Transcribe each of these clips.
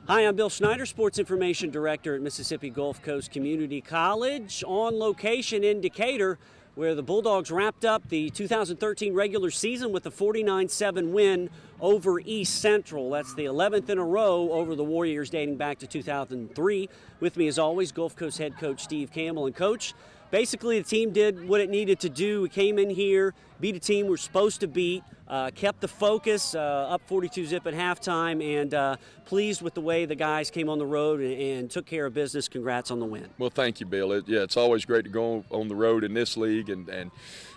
Hi, I'm Bill Snyder, Sports Information Director at Mississippi Gulf Coast Community College, on location in Decatur, where the Bulldogs wrapped up the 2013 regular season with a 49-7 win over East Central. That's the 11th in a row over the Warriors dating back to 2003. With me, as always, Gulf Coast head coach Steve Campbell. And, Coach, basically the team did what it needed to do. We came in here, beat a team we're supposed to beat, kept the focus, up 42-zip at halftime, and pleased with the way the guys came on the road and took care of business. Congrats on the win. Well, thank you, Bill. It's always great to go on the road in this league and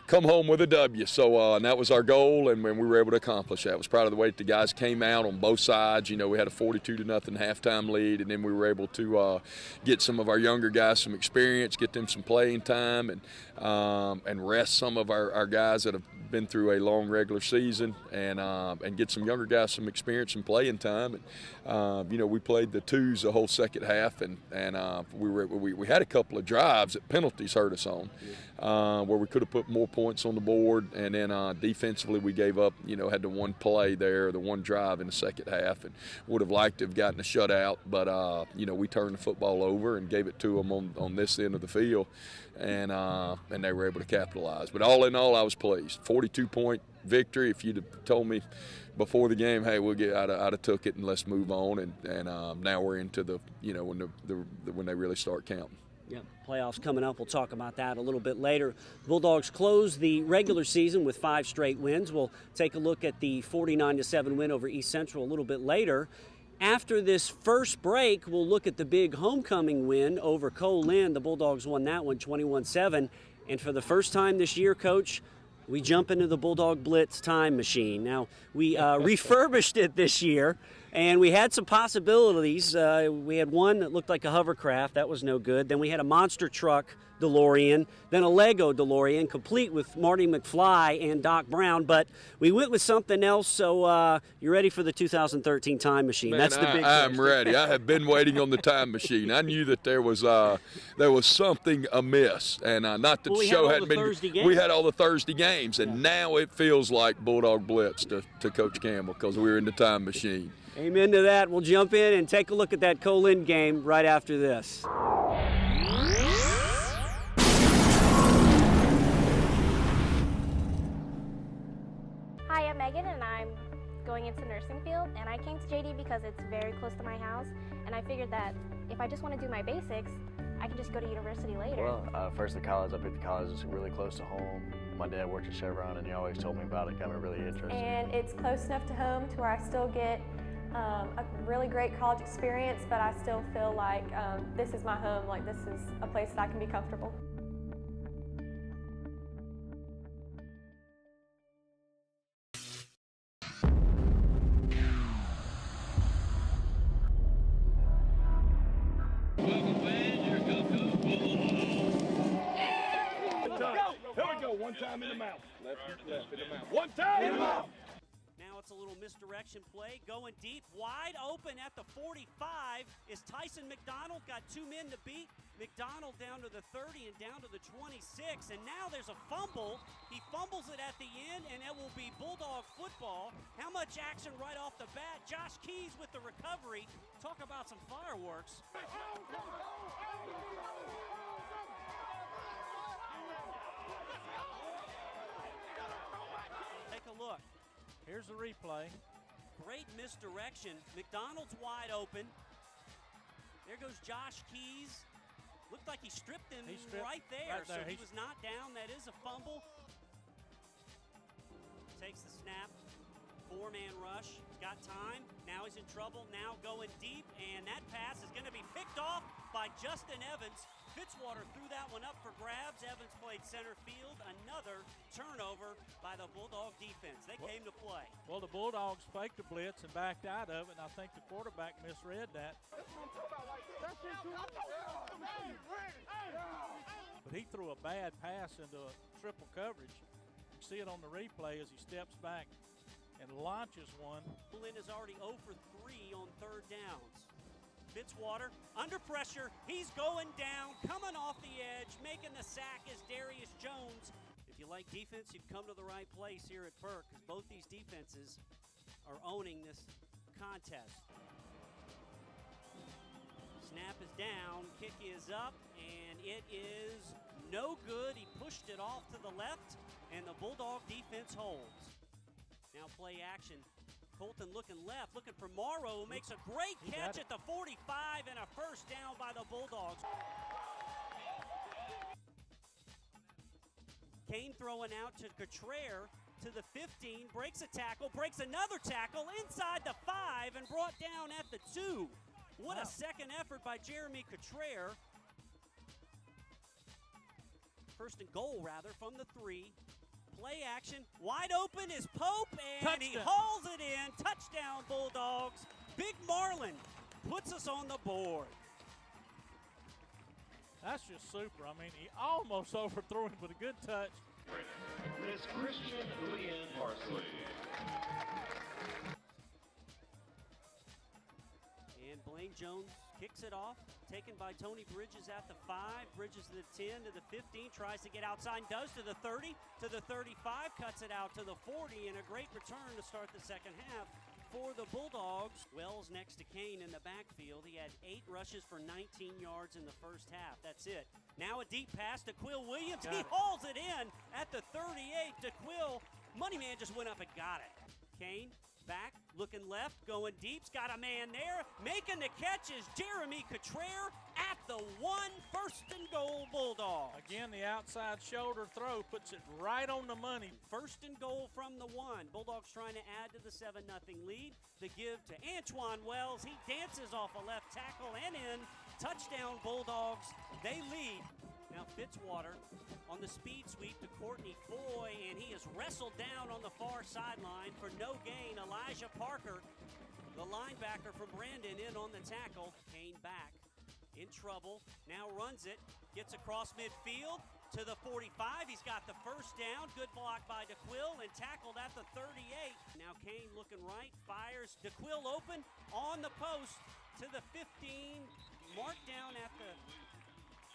come home with a W. So and that was our goal, and when we were able to accomplish that, I was proud of the way that the guys came out on both sides. You know, we had a 42-0 halftime lead, and then we were able to get some of our younger guys some experience, get them some playing time, and rest some of our guys that have been through a long regular season, and get some younger guys some experience and playing time. And you know, we played the twos the whole second half, and we had a couple of drives that penalties hurt us on, where we could have put more points on the board, and then defensively we gave up, you know, had the one play there, the one drive in the second half, and would have liked to have gotten a shutout, but you know, we turned the football over and gave it to them on this end of the field, and they were able to capitalize. But all in all, I was pleased. 42-point victory. If you'd have told me before the game, hey, we'll get, I'd have took it and let's move on. And now we're into the, you know, when they really start counting. Yeah, playoffs coming up. We'll talk about that a little bit later. Bulldogs close the regular season with 5 straight wins. We'll take a look at the 49-7 win over East Central a little bit later. After this first break, we'll look at the big homecoming win over Colin. The Bulldogs won that one 21-7. And for the first time this year, Coach, we jump into the Bulldog Blitz time machine. Now, we refurbished it this year, and we had some possibilities. We had one that looked like a hovercraft. That was no good. Then we had a monster truck DeLorean, then a Lego DeLorean, complete with Marty McFly and Doc Brown. But we went with something else, so you're ready for the 2013 time machine. Man, that's the big I'm ready. I have been waiting on the time machine. I knew that there was something amiss, and not that the show hadn't been. We had all the Thursday games, and now it feels like Bulldog Blitz to Coach Campbell because we're in the time machine. Amen to that. We'll jump in and take a look at that Colin game right after this. Hi, I'm Megan, and I'm going into nursing field, and I came to JD because it's very close to my house, and I figured that if I just want to do my basics, I can just go to university later. Well, first at college, I picked the college that's really close to home. My dad worked at Chevron, and he always told me about it, got me really interested. And it's close enough to home to where I still get a really great college experience, but I still feel like this is my home, like this is a place that I can be comfortable. One time in the mouth. Left in the mouth. One time in the mouth. Now it's a little misdirection play. Going deep, wide open at the 45 is Tyson McDonald. Got 2 men to beat. McDonald down to the 30 and down to the 26. And now there's a fumble. He fumbles it at the end, and it will be Bulldog football. How much action right off the bat. Josh Keys with the recovery. Talk about some fireworks. Take a look. Here's the replay. Great misdirection. McDonald's wide open. There goes Josh Keys. Looked like he stripped him right there. So he was not down. That is a fumble. Takes the snap. 4-man rush. Got time. Now he's in trouble. Now going deep. And that pass is going to be picked off by Justin Evans. Fitzwater threw that one up for grabs. Evans played center field. Another turnover by the Bulldog defense. They came to play. Well, the Bulldogs faked the blitz and backed out of it, and I think the quarterback misread that. but he threw a bad pass into a triple coverage. You see it on the replay as he steps back and launches one. Lynn is already 0 for 3 on third downs. Fitzwater under pressure. He's going down, coming off the edge, making the sack is Darius Jones. If you like defense, you've come to the right place here at Burke, because both these defenses are owning this contest. Snap is down, kick is up, and it is no good. He pushed it off to the left, and the Bulldog defense holds. Now play action. Colton looking left, looking for Morrow, who makes a great catch at the 45 and a first down by the Bulldogs. Kane throwing out to Cotrere to the 15, breaks a tackle, breaks another tackle inside the 5 and brought down at the 2. What a second effort by Jeremy Cotrere. First and goal, rather, from the 3. Play action, wide open is Pope, and he hauls it in. Touchdown, Bulldogs. Big Marlin puts us on the board. That's just super. I mean, he almost overthrew him with a good touch. Miss Christian Leanne Parsley. And Blaine Jones kicks it off, taken by Tony Bridges at the 5, Bridges to the 10, to the 15, tries to get outside, does to the 30, to the 35, cuts it out to the 40, and a great return to start the second half for the Bulldogs. Wells next to Kane in the backfield. He had 8 rushes for 19 yards in the first half. That's it. Now a deep pass to Quill Williams. He hauls it in at the 38 to Quill. Moneyman just went up and got it. Kane back, looking left, going deep's got a man there. Making the catch is Jeremy Cotrere at the 1, first and goal Bulldog. Again, the outside shoulder throw puts it right on the money. First and goal from the 1. Bulldogs trying to add to the 7-0 lead. The give to Antoine Wells. He dances off a left tackle and in. Touchdown Bulldogs. They lead. Now Fitzwater on the speed sweep to Courtney Foy, and he is wrestled down on the far sideline for no gain. Elijah Parker, the linebacker from Brandon, in on the tackle. Kane back, in trouble, now runs it, gets across midfield to the 45. He's got the first down. Good block by DeQuill and tackled at the 38. Now Kane looking right, fires. DeQuill open on the post to the 15. Marked down at the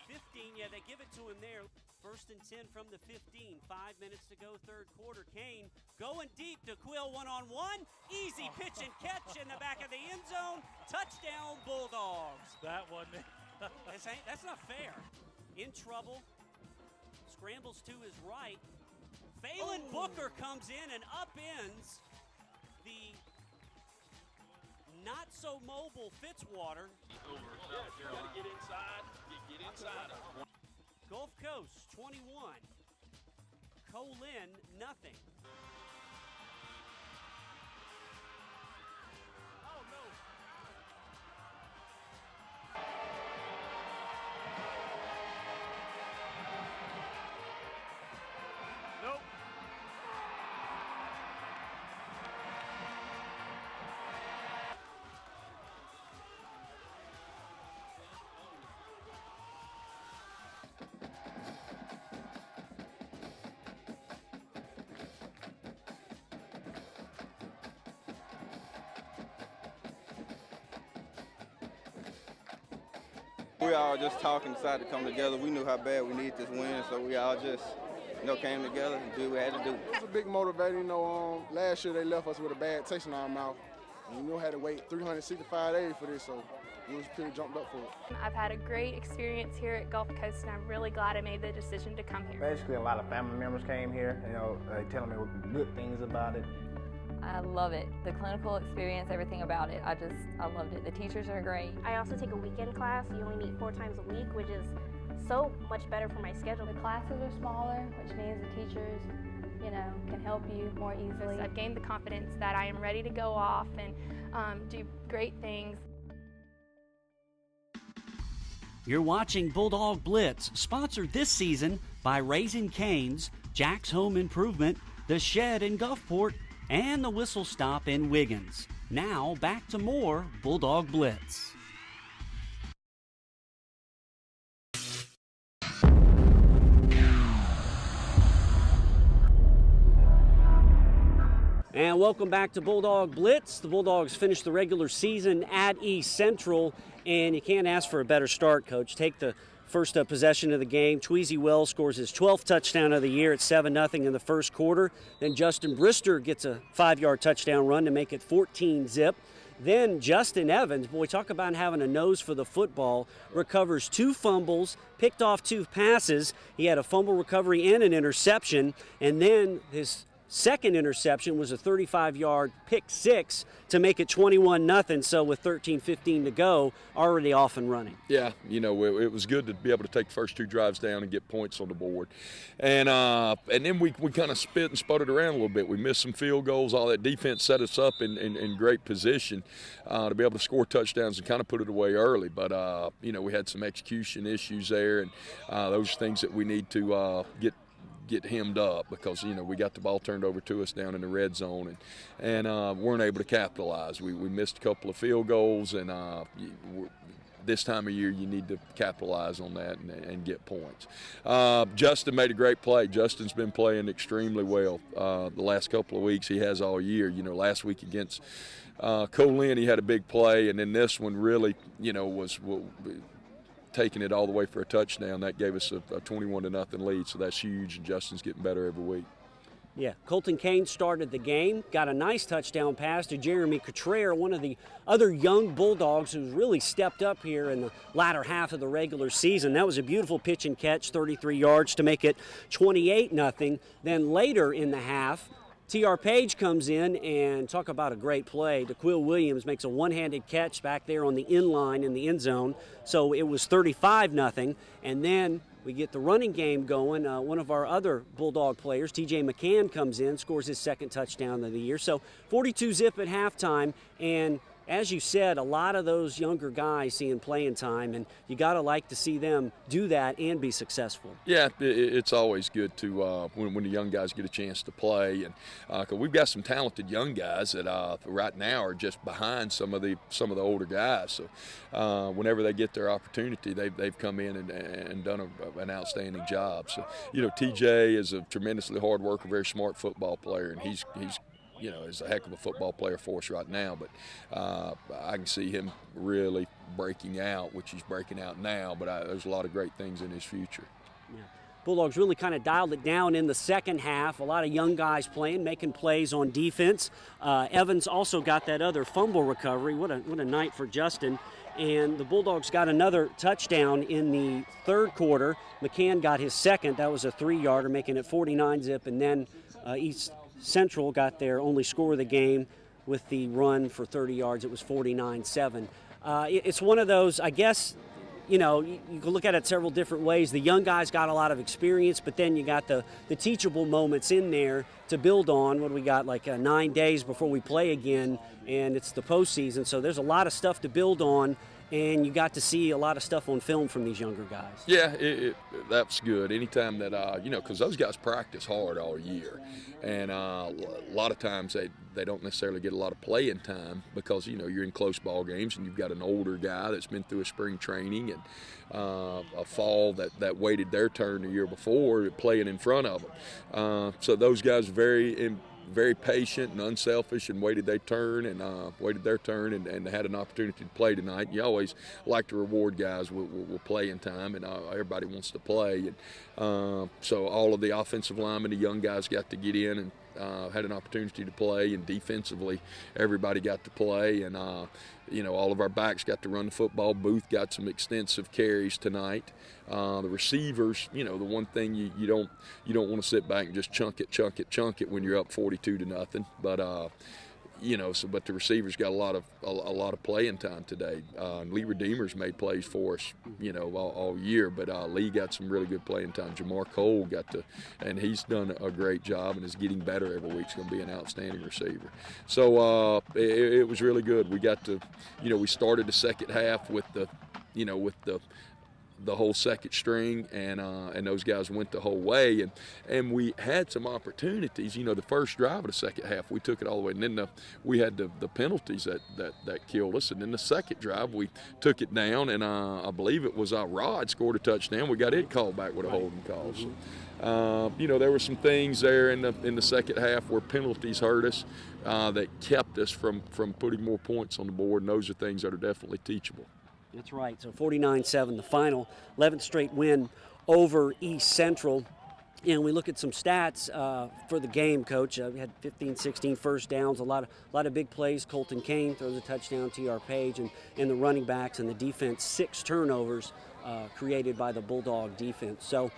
15, yeah, they give it to him there. First and 10 from the 15. 5 minutes to go, third quarter. Kane going deep to Quill, one-on-one. Easy pitch and catch in the back of the end zone. Touchdown, Bulldogs. That wasn't it. That's not fair. In trouble. Scrambles to his right. Phelan Booker comes in and upends the not so mobile Fitzwater. You gotta get inside. Get inside. Gulf Coast 21. Colin nothing. Oh no. Nope. We all just talking, decided to come together. We knew how bad we needed this win, so we all just, came together and did what we had to do. It was a big motivator. Last year they left us with a bad taste in our mouth. And we had to wait 365 days for this, so we was pretty jumped up for it. I've had a great experience here at Gulf Coast, and I'm really glad I made the decision to come here. Basically, a lot of family members came here, they telling me good things about it. I love it. The clinical experience, everything about it. I loved it. The teachers are great. I also take a weekend class. You only meet 4 times a week, which is so much better for my schedule. The classes are smaller, which means the teachers, can help you more easily. I've gained the confidence that I am ready to go off and do great things. You're watching Bulldog Blitz, sponsored this season by Raising Cane's, Jack's Home Improvement, The Shed in Gulfport, and the Whistle Stop in Wiggins. Now, back to more Bulldog Blitz. And welcome back to Bulldog Blitz. The Bulldogs finished the regular season at East Central, and you can't ask for a better start, Coach. Take the first possession of the game. Tweezy Wells scores his 12th touchdown of the year at 7-0 in the first quarter. Then Justin Brister gets a 5-yard touchdown run to make it 14-zip. Then Justin Evans, boy, talk about having a nose for the football, recovers 2 fumbles, picked off 2 passes. He had a fumble recovery and an interception, and then his second interception was a 35-yard pick 6 to make it 21-0. So with 13:15 to go, already off and running. Yeah, it was good to be able to take the first 2 drives down and get points on the board. And then we kind of spit and sputtered around a little bit. We missed some field goals. All that defense set us up in great position to be able to score touchdowns and kind of put it away early. But, we had some execution issues there, and those are things that we need to get hemmed up because we got the ball turned over to us down in the red zone and weren't able to capitalize. We missed a couple of field goals, and this time of year you need to capitalize on that and get points. Justin made a great play. Justin's been playing extremely well the last couple of weeks. He has all year. Last week against Colin he had a big play, and then this one really was taking it all the way for a touchdown. That gave us a 21-0 lead, so that's huge, and Justin's getting better every week. Yeah, Colton Kane started the game, got a nice touchdown pass to Jeremy Cottrell, one of the other young Bulldogs who's really stepped up here in the latter half of the regular season. That was a beautiful pitch and catch, 33 yards to make it 28-0. Then later in the half, T.R. Page comes in, and talk about a great play. DeQuil Williams makes a one-handed catch back there on the end line in the end zone. So it was 35-0. And then we get the running game going. One of our other Bulldog players, T.J. McCann, comes in, scores his second touchdown of the year. So 42-zip at halftime, and as you said, a lot of those younger guys seeing playing time, and you got to like to see them do that and be successful. Yeah, it's always good to when the young guys get a chance to play, and 'cause we've got some talented young guys that right now are just behind some of the older guys. So whenever they get their opportunity, they've come in and done an outstanding job. So TJ is a tremendously hard worker, very smart football player, and he's is a heck of a football player for us right now, but I can see him really breaking out, which he's breaking out now, but there's a lot of great things in his future. Yeah. Bulldogs really kind of dialed it down in the second half. A lot of young guys playing, making plays on defense. Evans also got that other fumble recovery. What a night for Justin. And the Bulldogs got another touchdown in the third quarter. McCann got his second. That was a 3-yarder, making it 49-zip, and then East Central got their only score of the game with the run for 30 yards. It was 49-7. It's one of those, I guess, you can look at it several different ways. The young guys got a lot of experience, but then you got the teachable moments in there to build on. What do we got, like 9 days before we play again, and it's the postseason. So there's a lot of stuff to build on, and you got to see a lot of stuff on film from these younger guys. Yeah, that's good. Anytime that, because those guys practice hard all year. And a lot of times they don't necessarily get a lot of playing time because, you're in close ball games and you've got an older guy that's been through a spring training and a fall that waited their turn the year before playing in front of them. So those guys are very patient and unselfish and waited their turn and had an opportunity to play tonight. You always like to reward guys with playing time, and everybody wants to play. And so all of the offensive linemen, the young guys got to get in and had an opportunity to play, and defensively everybody got to play, and all of our backs got to run the football. Booth got some extensive carries tonight. The receivers, the one thing you don't want to sit back and just chunk it when you're up 42-0. But but the receivers got a lot of playing time today. Lee Redeemers made plays for us, all year. But Lee got some really good playing time. Jamar Cole and he's done a great job and is getting better every week. He's going to be an outstanding receiver. So it was really good. We got to, we started the second half with the the whole second string, and those guys went the whole way, and we had some opportunities. You know, the first drive of the second half, we took it all the way, and then we had the penalties that killed us, and then the second drive we took it down, and I believe it was Rod scored a touchdown. We got it called back with a holding call. So, you know, there were some things there in the second half where penalties hurt us that kept us from putting more points on the board, and those are things that are definitely teachable. That's right. So 49-7, the final 11th straight win over East Central. And we look at some stats for the game, Coach. We had 15, 16 first downs, a lot of big plays. Colton Kane throws a touchdown, T.R. Page, and the running backs and the defense, 6 turnovers created by the Bulldog defense. So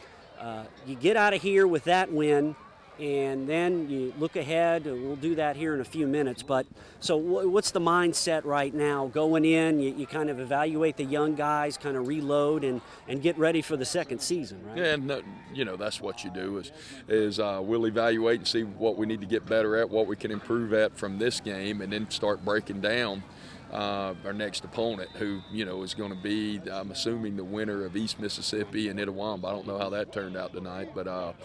you get out of here with that win, and then you look ahead. We'll do that here in a few minutes. But so what's the mindset right now? Going in, you kind of evaluate the young guys, kind of reload and get ready for the second season, right? Yeah, and you know, that's what you do is we'll evaluate and see what we need to get better at, what we can improve at from this game, and then start breaking down our next opponent, who, you know, is going to be, I'm assuming, the winner of East Mississippi and Itawamba. I don't know how that turned out tonight, but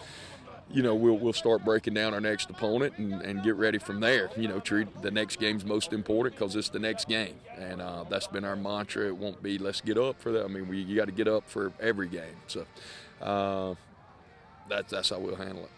you know, we'll start breaking down our next opponent and get ready from there. You know, treat the next game's most important because it's the next game, and that's been our mantra. It won't be let's get up for that. I mean, you got to get up for every game. So that's how we'll handle it.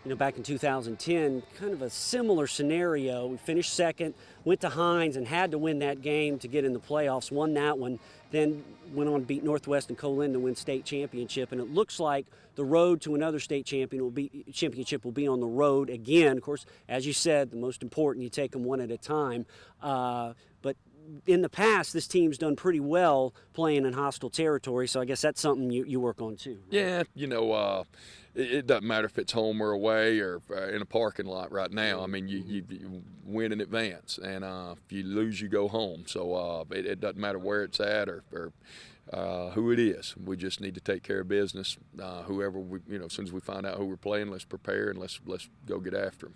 You know, back in 2010, kind of a similar scenario. We finished second, went to Hines and had to win that game to get in the playoffs, won that one, then went on to beat Northwest and Colin to win state championship. And it looks like the road to another state championship will be on the road again. Of course, as you said, the most important, you take them one at a time. But in the past, this team's done pretty well playing in hostile territory, so I guess that's something you work on too. Right? Yeah, you know, it doesn't matter if it's home or away or in a parking lot right now. I mean, you win in advance, and if you lose, you go home. So it doesn't matter where it's at or who it is. We just need to take care of business. Whoever you know, as soon as we find out who we're playing, let's prepare and let's go get after them.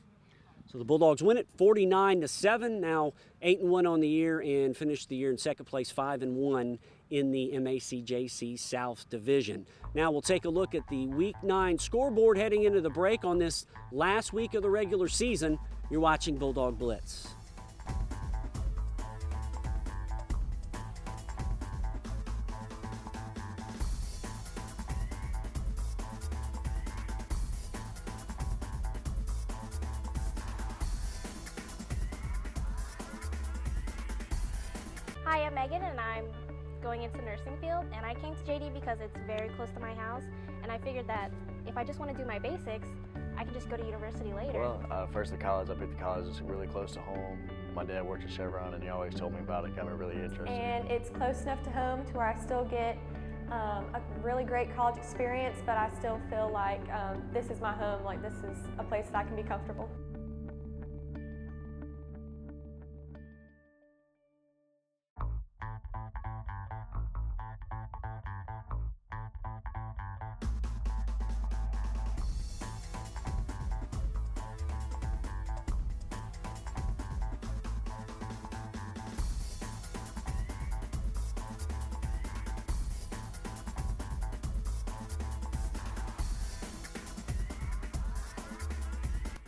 So the Bulldogs win it 49-7, now 8-1 on the year, and finished the year in second place, 5-1 in the MACJC South Division. Now we'll take a look at the Week 9 scoreboard heading into the break on this last week of the regular season. You're watching Bulldog Blitz. Hi, I'm Megan, and I'm going into nursing field, and I came to JD because it's very close to my house, and I figured that if I just want to do my basics, I can just go to university later. Well, first at college, I picked the college that's really close to home. My dad worked at Chevron, and he always told me about it, got me really interested. And it's close enough to home to where I still get a really great college experience, but I still feel like this is my home, like this is a place that I can be comfortable.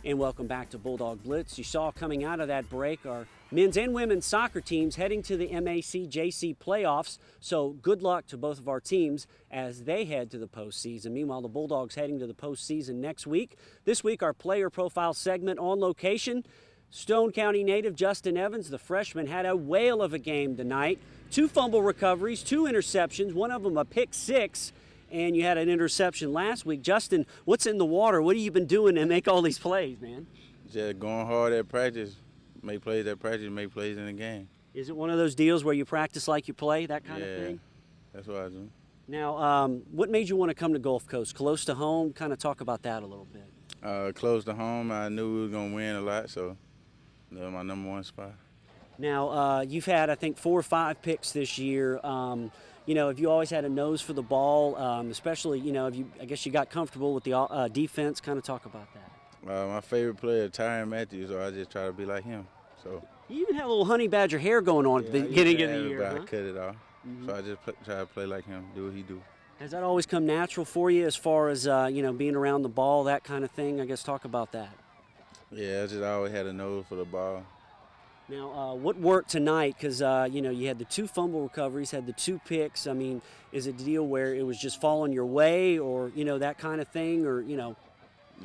And welcome back to Bulldog Blitz. You saw coming out of that break our men's and women's soccer teams heading to the MACJC playoffs. So good luck to both of our teams as they head to the postseason. Meanwhile, the Bulldogs heading to the postseason next week. This week, our player profile segment on location. Stone County native Justin Evans, the freshman, had a whale of a game tonight. 2 fumble recoveries, 2 interceptions, one of them a pick 6. And you had an interception last week. Justin, what's in the water? What have you been doing to make all these plays, man? Just going hard at practice, make plays at practice, make plays in the game. Is it one of those deals where you practice like you play, that kind of thing? That's what I do. Now, what made you want to come to Gulf Coast? Close to home? Kind of talk about that a little bit. Close to home, I knew we were going to win a lot, so that was my number 1 spot. Now, you've had, I think, 4 or 5 picks this year. You know, have you always had a nose for the ball, especially, you know, I guess you got comfortable with the defense? Kind of talk about that. My favorite player, Tyron Matthews, so I just try to be like him. So you even had a little honey badger hair going on at the beginning of the year. I cut it off. So I just try to play like him, do what he do. Has that always come natural for you as far as, being around the ball, that kind of thing? I guess talk about that. Yeah, I just always had a nose for the ball. Now, what worked tonight? Because, you had the 2 fumble recoveries, had the 2 picks. I mean, is it a deal where it was just falling your way or, that kind of thing? Or,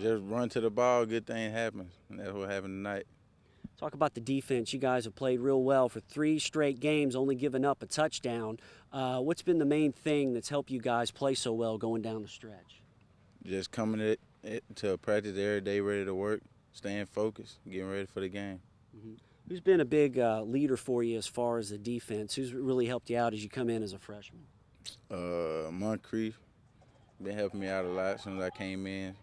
Just run to the ball, good thing happens. And that's what happened tonight. Talk about the defense. You guys have played real well for 3 straight games, only giving up a touchdown. What's been the main thing that's helped you guys play so well going down the stretch? Just coming to practice every day, ready to work, staying focused, getting ready for the game. Mm-hmm. Who's been a big leader for you as far as the defense? Who's really helped you out as you come in as a freshman? Moncrief been helping me out a lot since I came in.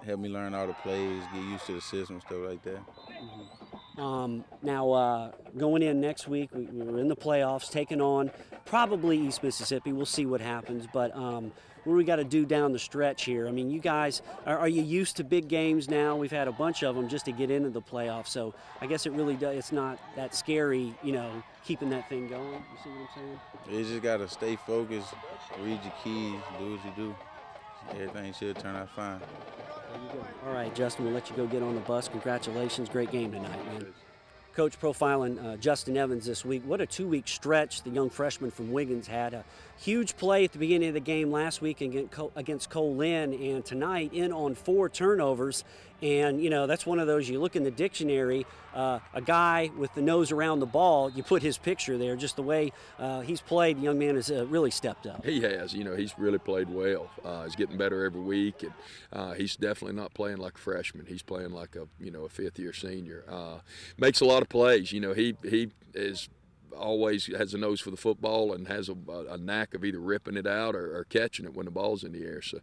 Helped me learn all the plays, get used to the system, stuff like that. Mm-hmm. Now, going in next week, we're in the playoffs, taking on probably East Mississippi. We'll see what happens, but what do we got to do down the stretch here? I mean, you guys, are you used to big games now? We've had a bunch of them just to get into the playoffs, so I guess it really does. It's not that scary, keeping that thing going. You see what I'm saying? You just got to stay focused, read your keys, do what you do. Everything should turn out fine. There you go. All right, Justin, we'll let you go get on the bus. Congratulations. Great game tonight, man. Coach profiling Justin Evans this week. What a 2-week stretch the young freshman from Wiggins had. A huge play at the beginning of the game last week against Cole Lynn, and tonight in on 4 turnovers. And, that's one of those, you look in the dictionary, a guy with the nose around the ball, you put his picture there. Just the way he's played, the young man has really stepped up. He has. He's really played well. He's getting better every week, and he's definitely not playing like a freshman. He's playing like a 5th-year senior. Makes a lot of plays. He is always has a nose for the football and has a knack of either ripping it out or catching it when the ball's in the air. So,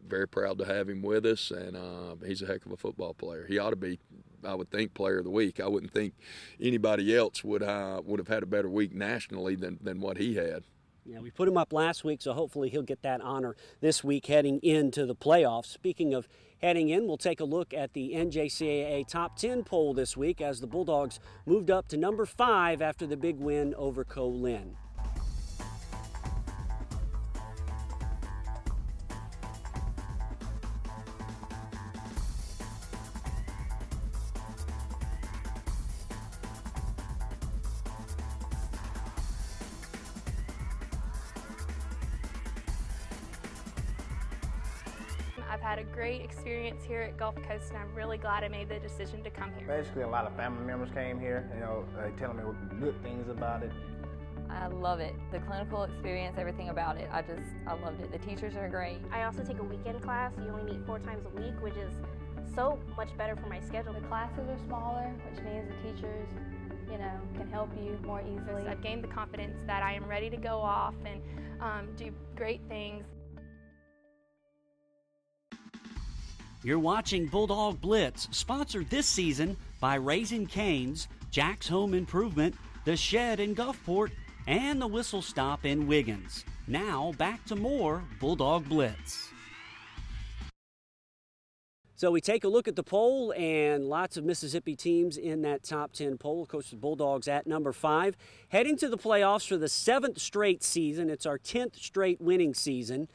very proud to have him with us, and he's a heck of a football player. He ought to be, I would think, player of the week. I wouldn't think anybody else would have had a better week nationally than what he had. Yeah, we put him up last week, so hopefully he'll get that honor this week heading into the playoffs. Speaking of heading in, we'll take a look at the NJCAA Top 10 poll this week as the Bulldogs moved up to number 5 after the big win over Cole Lynn. I've had a great experience here at Gulf Coast, and I'm really glad I made the decision to come here. Basically, a lot of family members came here, they telling me good things about it. I love it. The clinical experience, everything about it. I loved it. The teachers are great. I also take a weekend class. You only meet 4 times a week, which is so much better for my schedule. The classes are smaller, which means the teachers, can help you more easily. I've gained the confidence that I am ready to go off and do great things. You're watching Bulldog Blitz, sponsored this season by Raising Cane's, Jack's Home Improvement, The Shed in Gulfport, and the Whistle Stop in Wiggins. Now, back to more Bulldog Blitz. So we take a look at the poll, and lots of Mississippi teams in that top 10 poll. Of course, the Bulldogs at number 5. Heading to the playoffs for the 7th straight season. It's our 10th straight winning season.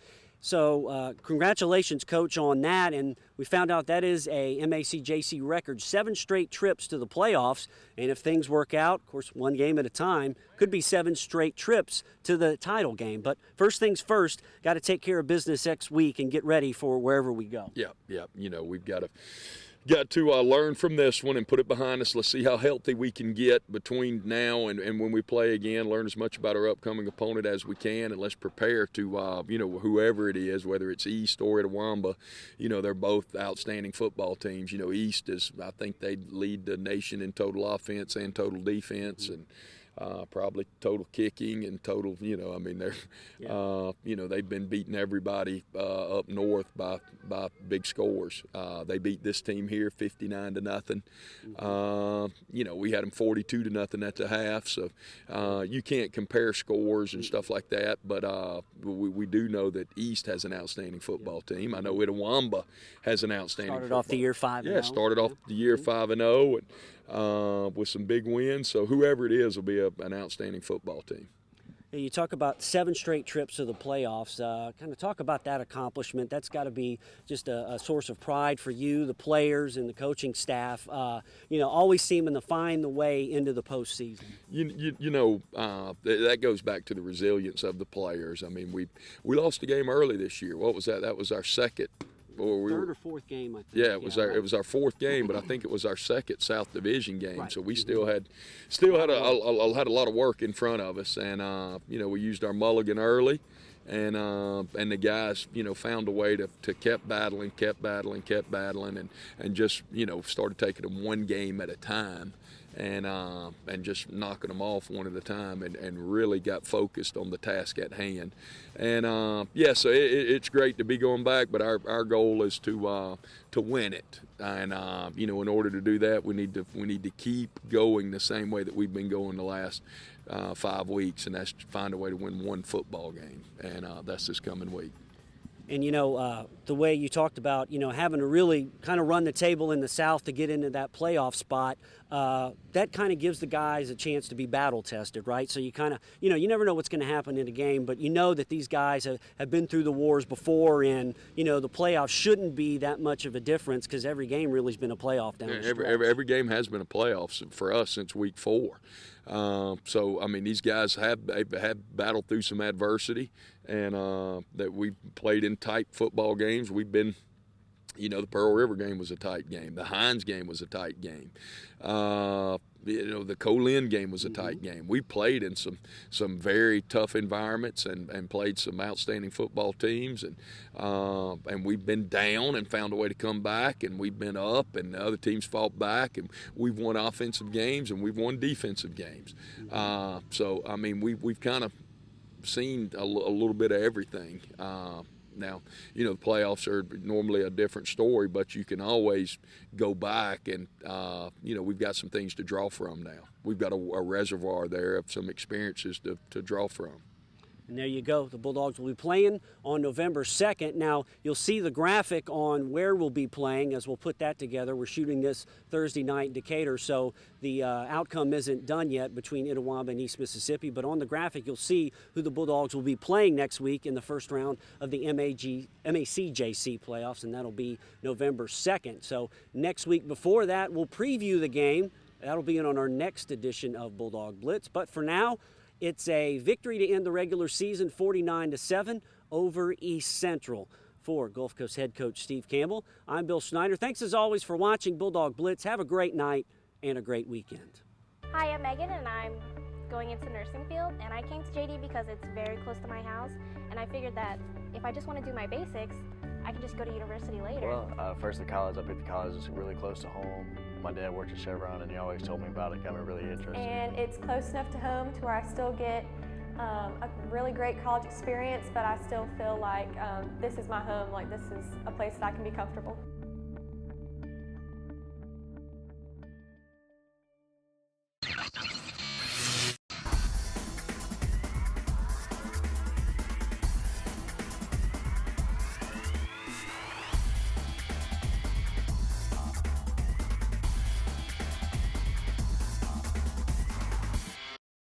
So congratulations, Coach, on that. And we found out that is a MACJC record, 7 straight trips to the playoffs. And if things work out, of course, 1 game at a time, could be 7 straight trips to the title game. But first things first, got to take care of business next week and get ready for wherever we go. Yeah. We've got to learn from this one and put it behind us. Let's see how healthy we can get between now and when we play again. Learn as much about our upcoming opponent as we can, and let's prepare to, whoever it is, whether it's East or Itawamba, they're both outstanding football teams. East is, I think they lead the nation in total offense and total defense, and probably total kicking and total, they've been beating everybody up north by big scores. They beat this team here 59-0. We had them 42-0 at the half. So you can't compare scores and stuff like that. But we do know that East has an outstanding football team. I know Itawamba has an outstanding. Started off the year 5-0. Yeah, started off the year 5-0 and with some big wins. So whoever it is will be an outstanding football team. You talk about 7 straight trips to the playoffs. Kind of talk about that accomplishment. That's got to be just a source of pride for you, the players, and the coaching staff. Always seeming to find the way into the postseason. That goes back to the resilience of the players. I mean, we lost a game early this year. What was that? That was our second. Third or fourth game, I think. Yeah, it was our fourth game, but I think it was our second South Division game. Right. So we still had a lot of work in front of us, and we used our mulligan early, and the guys found a way to kept battling, and just started taking them one game at a time. And just knocking them off one at a time, and really got focused on the task at hand. And so it's great to be going back, but our goal is to win it. And in order to do that, we need to keep going the same way that we've been going the last 5 weeks, and that's to find a way to win one football game, and that's this coming week. And, the way you talked about, having to really kind of run the table in the South to get into that playoff spot, that kind of gives the guys a chance to be battle tested, right? So you kind of, you never know what's going to happen in a game, but you know that these guys have been through the wars before, and, the playoffs shouldn't be that much of a difference because every game really has been a playoff down the stretch. Every game has been a playoff for us since week 4. So, I mean, these guys have battled through some adversity, and that we've played in tight football games. We've been, the Pearl River game was a tight game. The Hines game was a tight game. The Colin game was a tight game. We played in some very tough environments and played some outstanding football teams, and we've been down and found a way to come back, and we've been up and the other teams fought back, and we've won offensive games and we've won defensive games. So I mean we've kind of seen a little bit of everything. Now, the playoffs are normally a different story, but you can always go back and, we've got some things to draw from now. We've got a reservoir there of some experiences to draw from. And there you go. The Bulldogs will be playing on November 2nd. Now, you'll see the graphic on where we'll be playing as we'll put that together. We're shooting this Thursday night in Decatur, so the outcome isn't done yet between Itawamba and East Mississippi. But on the graphic, you'll see who the Bulldogs will be playing next week in the first round of the MACJC playoffs, and that'll be November 2nd. So next week before that, we'll preview the game. That'll be on our next edition of Bulldog Blitz. But for now, it's a victory to end the regular season, 49-7 over East Central. For Gulf Coast head coach Steve Campbell, I'm Bill Snyder. Thanks as always for watching Bulldog Blitz. Have a great night and a great weekend. Hi, I'm Megan, and I'm going into nursing field, and I came to JD because it's very close to my house, and I figured that if I just want to do my basics, I can just go to university later. Well, first the college, I picked the college that's really close to home. My dad worked at Chevron, and he always told me about it, got me really interested. And it's close enough to home to where I still get a really great college experience, but I still feel like this is my home, like this is a place that I can be comfortable.